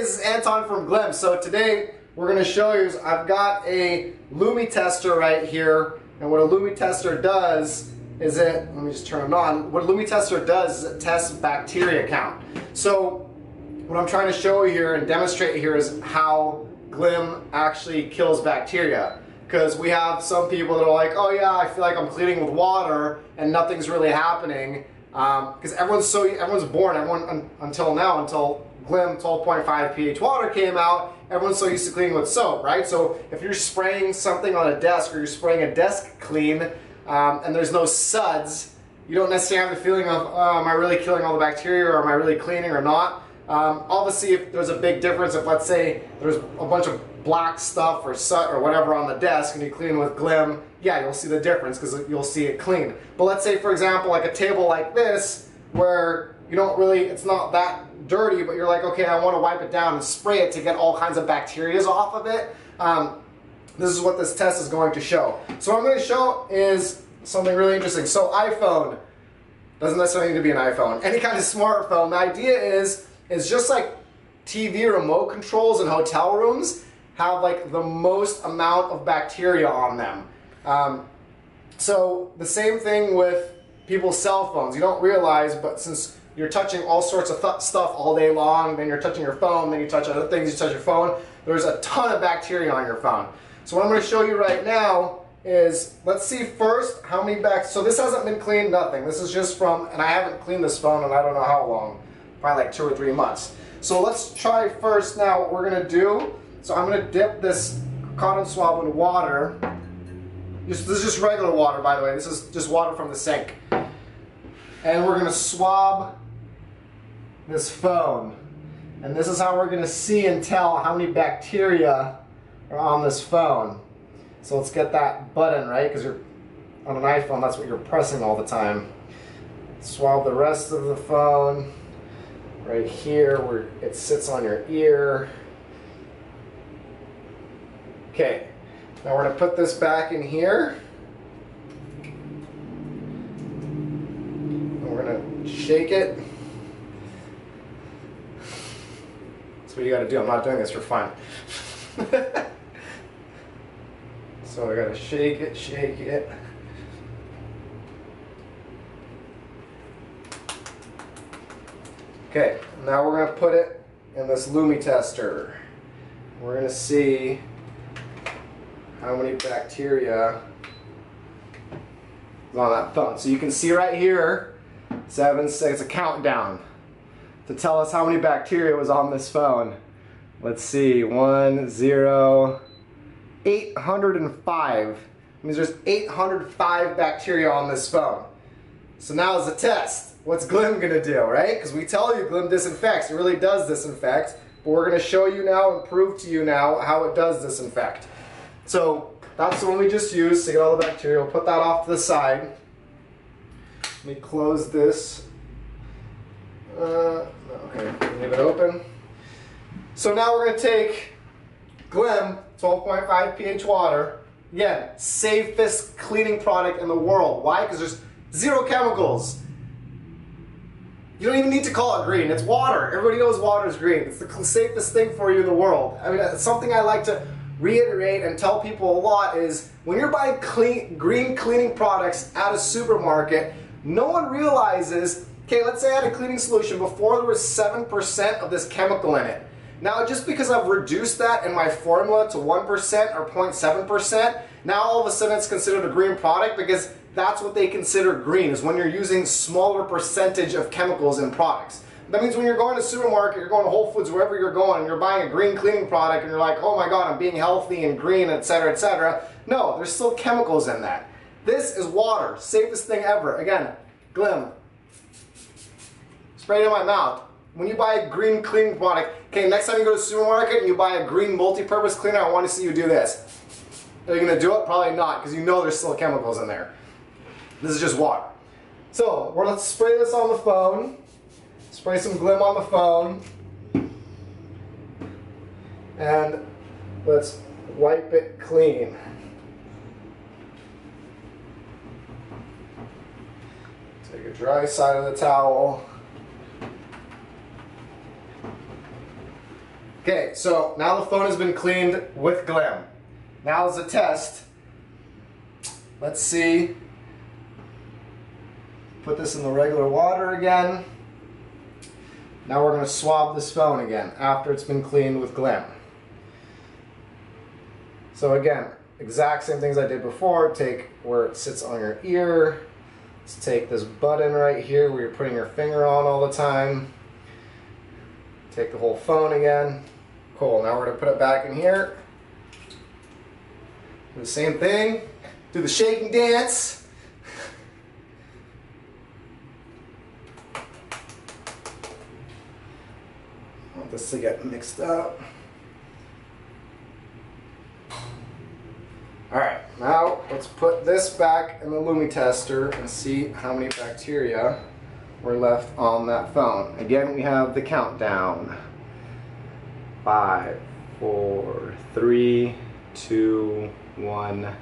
this is Anton from Glim. So today we're going to show you, I've got a Lumi tester right here, and what a Lumi tester does is let me just turn it on. What a Lumi tester does is it tests bacteria count. So what I'm trying to show you here and demonstrate here is how Glim actually kills bacteria. Because we have some people that are like, oh yeah, I feel like I'm cleaning with water and nothing's really happening. Because everyone's born, until Glim 12.5 pH water came out, everyone's so used to cleaning with soap, right? So if you're spraying something on a desk or you're spraying a desk clean and there's no suds, you don't necessarily have the feeling of, oh, am I really killing all the bacteria or am I really cleaning or not? Obviously, if there's a big difference, if let's say there's a bunch of black stuff or soot or whatever on the desk and you clean with Glim, yeah, you'll see the difference because you'll see it clean. But let's say, for example, like a table like this where you don't really, it's not that dirty, but you're like, okay, I want to wipe it down and spray it to get all kinds of bacteria off of it. This is what this test is going to show. So what I'm going to show is something really interesting. So iPhone, doesn't necessarily need to be an iPhone, any kind of smartphone. The idea is just like TV remote controls in hotel rooms have like the most amount of bacteria on them. So the same thing with people's cell phones. You don't realize, but since you're touching all sorts of stuff all day long, then you're touching your phone, then you touch other things, you touch your phone, there's a ton of bacteria on your phone. So what I'm going to show you right now is, let's see first how many so this hasn't been cleaned, nothing. This is just from, and I haven't cleaned this phone in I don't know how long, probably like 2 or 3 months. So let's try first now what we're going to do. So I'm going to dip this cotton swab in water. This is just regular water, by the way. This is just water from the sink. And we're going to swab this phone. And this is how we're going to see and tell how many bacteria are on this phone. So let's get that button, right? Because you're on an iPhone, that's what you're pressing all the time. Swab the rest of the phone right here where it sits on your ear. Okay, now we're going to put this back in here. And we're going to shake it. That's what you got to do. I'm not doing this for fun. So I got to shake it, shake it. Okay, now we're going to put it in this Lumi tester. We're going to see how many bacteria is on that phone. So you can see right here, 7, 6, it's a countdown to tell us how many bacteria was on this phone. Let's see, 1, 0, 805. It means there's 805 bacteria on this phone. So now is the test. What's Glim gonna do, right? Because we tell you Glim disinfects. It really does disinfect. But we're gonna show you now and prove to you now how it does disinfect. So that's the one we just used to get all the bacteria. We'll put that off to the side. Let me close this. Okay, leave it open. So now we're going to take Glim 12.5 pH water. Again, safest cleaning product in the world. Why? Because there's 0 chemicals. You don't even need to call it green. It's water. Everybody knows water is green. It's the safest thing for you in the world. I mean, it's something I like to reiterate and tell people a lot is when you're buying green cleaning products at a supermarket, no one realizes, okay, let's say I had a cleaning solution before there was 7% of this chemical in it. Now just because I've reduced that in my formula to 1% or 0.7%, now all of a sudden it's considered a green product because that's what they consider green, is when you're using smaller percentage of chemicals in products. That means when you're going to the supermarket, you're going to Whole Foods, wherever you're going, and you're buying a green cleaning product and you're like, oh my god, I'm being healthy and green, etc., etc. No, there's still chemicals in that. This is water, safest thing ever. Again, Glim. Spray it in my mouth. When you buy a green cleaning product, okay, next time you go to the supermarket and you buy a green multi-purpose cleaner, I want to see you do this. Are you going to do it? Probably not, because you know there's still chemicals in there. This is just water. So, let's spray this on the phone. Spray some Glim on the phone. And let's wipe it clean. Take a dry side of the towel. Okay, so now the phone has been cleaned with Glim. Now is a test. Let's see. Put this in the regular water again. Now we're going to swab this phone again after it's been cleaned with Glim. So again, exact same things I did before. Take where it sits on your ear. Let's take this button right here where you're putting your finger on all the time. Take the whole phone again. Cool, now we're going to put it back in here. Do the same thing. Do the shaking dance. I want this to get mixed up. Alright, now let's put this back in the Lumi tester and see how many bacteria were left on that phone. Again, we have the countdown. 5, 4, 3, 2, 1.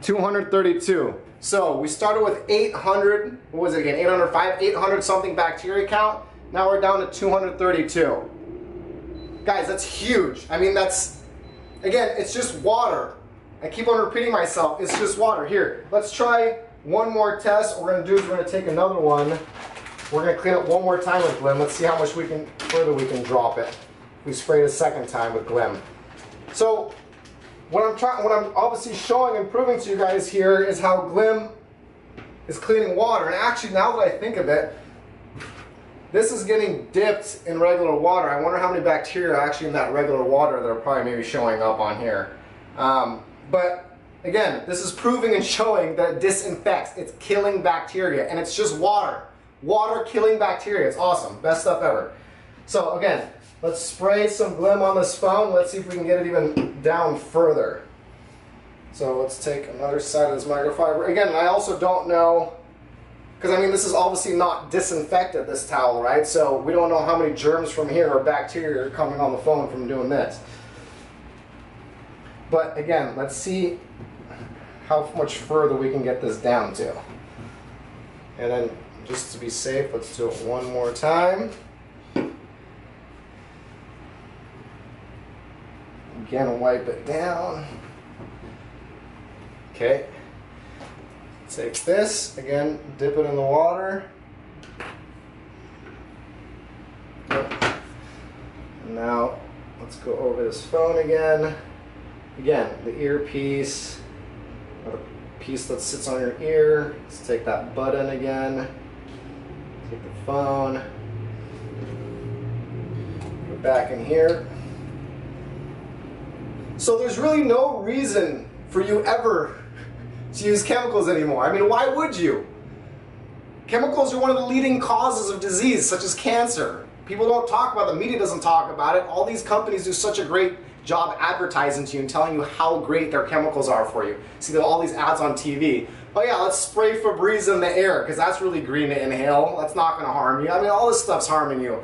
232. So we started with 800, what was it again? 805, 800 something bacteria count. Now we're down to 232. Guys, that's huge. I mean, that's, again, it's just water. I keep on repeating myself, it's just water. Here, let's try one more test. What we're gonna do is we're gonna take another one. We're gonna clean it one more time with Glim. Let's see how much further we can drop it. We sprayed a second time with Glim. So what I'm obviously showing and proving to you guys here is how Glim is cleaning water. And actually, now that I think of it, this is getting dipped in regular water. I wonder how many bacteria are actually in that regular water that are probably maybe showing up on here. But again, this is proving and showing that it disinfects. It's killing bacteria, and it's just water. Water killing bacteria. It's awesome. Best stuff ever. So again, let's spray some Glim on this phone. Let's see if we can get it even down further. So let's take another side of this microfiber. Again, I also don't know, because I mean, this is obviously not disinfected, this towel, right? So we don't know how many germs from here or bacteria are coming on the phone from doing this. But again, let's see how much further we can get this down to. And then just to be safe, let's do it one more time. Again, wipe it down. Okay. Take this, again, dip it in the water. And now, let's go over this phone again. Again, the earpiece, or the piece that sits on your ear. Let's take that button again. Take the phone. Put it back in here. So there's really no reason for you ever to use chemicals anymore. I mean, why would you? Chemicals are one of the leading causes of disease, such as cancer. People don't talk about it, the media doesn't talk about it. All these companies do such a great job advertising to you and telling you how great their chemicals are for you. See all these ads on TV. Oh yeah, let's spray Febreze in the air, because that's really green to inhale. That's not gonna harm you. I mean, all this stuff's harming you.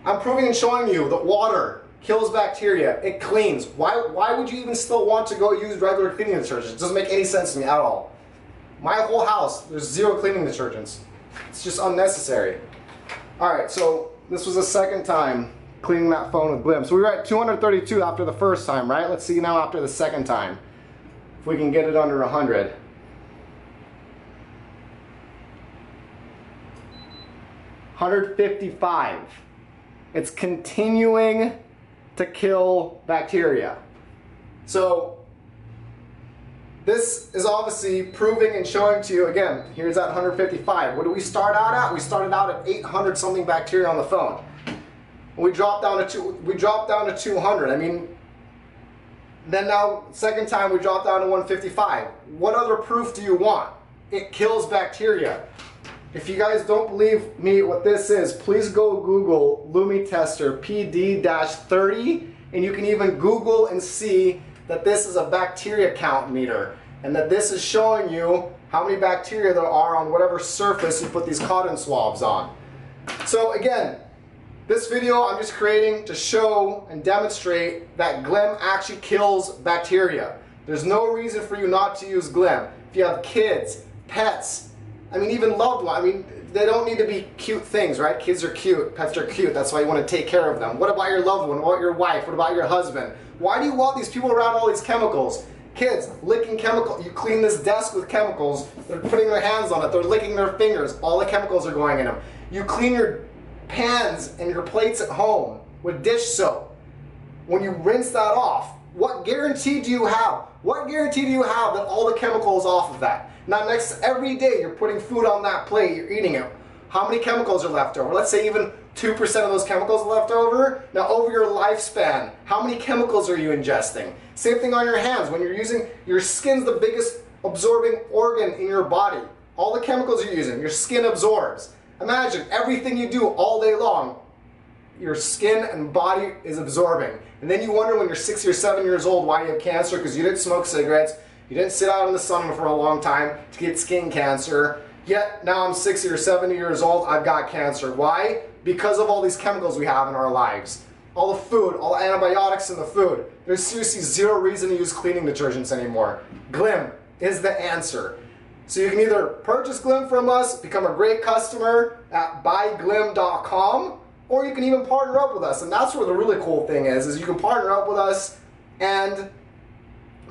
I'm proving and showing you that water kills bacteria, it cleans. Why would you even still want to go use regular cleaning detergents? It doesn't make any sense to me at all. My whole house, there's 0 cleaning detergents. It's just unnecessary. Alright, so this was the second time cleaning that phone with Glim. So we were at 232 after the first time, right? Let's see now after the second time, if we can get it under 100. $155. It's continuing to kill bacteria. So this is obviously proving and showing to you, again, here's at 155. What do we start out at? We started out at 800 something bacteria on the phone. We dropped down to 200. I mean, then now second time we dropped down to 155. What other proof do you want? It kills bacteria. If you guys don't believe me what this is, please go Google Lumi Tester PD-30, and you can even Google and see that this is a bacteria count meter, and that this is showing you how many bacteria there are on whatever surface you put these cotton swabs on. So again, this video I'm just creating to show and demonstrate that Glim actually kills bacteria. There's no reason for you not to use Glim. If you have kids, pets, I mean, even loved ones. I mean, they don't need to be cute things, right? Kids are cute, pets are cute, that's why you want to take care of them. What about your loved one? What about your wife? What about your husband? Why do you want these people around all these chemicals? Kids, licking chemical, you clean this desk with chemicals, they're putting their hands on it, they're licking their fingers, all the chemicals are going in them. You clean your pans and your plates at home with dish soap. When you rinse that off, what guarantee do you have? What guarantee do you have that all the chemical is off of that? Now every day you're putting food on that plate, you're eating it. How many chemicals are left over? Let's say even 2% of those chemicals are left over. Now over your lifespan, how many chemicals are you ingesting? Same thing on your hands. When you're using, your skin's the biggest absorbing organ in your body. All the chemicals you're using, your skin absorbs. Imagine everything you do all day long, your skin and body is absorbing. And then you wonder when you're 6 or 7 years old why you have cancer, because you didn't smoke cigarettes, you didn't sit out in the sun for a long time to get skin cancer. Yet now I'm 60 or 70 years old, I've got cancer. Why? Because of all these chemicals we have in our lives. All the food, all the antibiotics in the food. There's seriously zero reason to use cleaning detergents anymore. Glim is the answer. So you can either purchase Glim from us, become a great customer at buyglim.com, or you can even partner up with us. And that's where the really cool thing is you can partner up with us and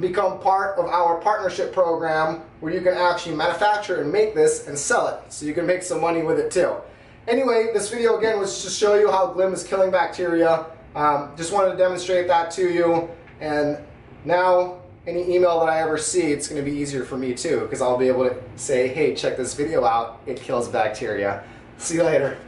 become part of our partnership program where you can actually manufacture and make this and sell it. So you can make some money with it too. Anyway, this video again was to show you how Glim is killing bacteria. Just wanted to demonstrate that to you. And now any email that I ever see, it's going to be easier for me too, because I'll be able to say, hey, check this video out. It kills bacteria. See you later.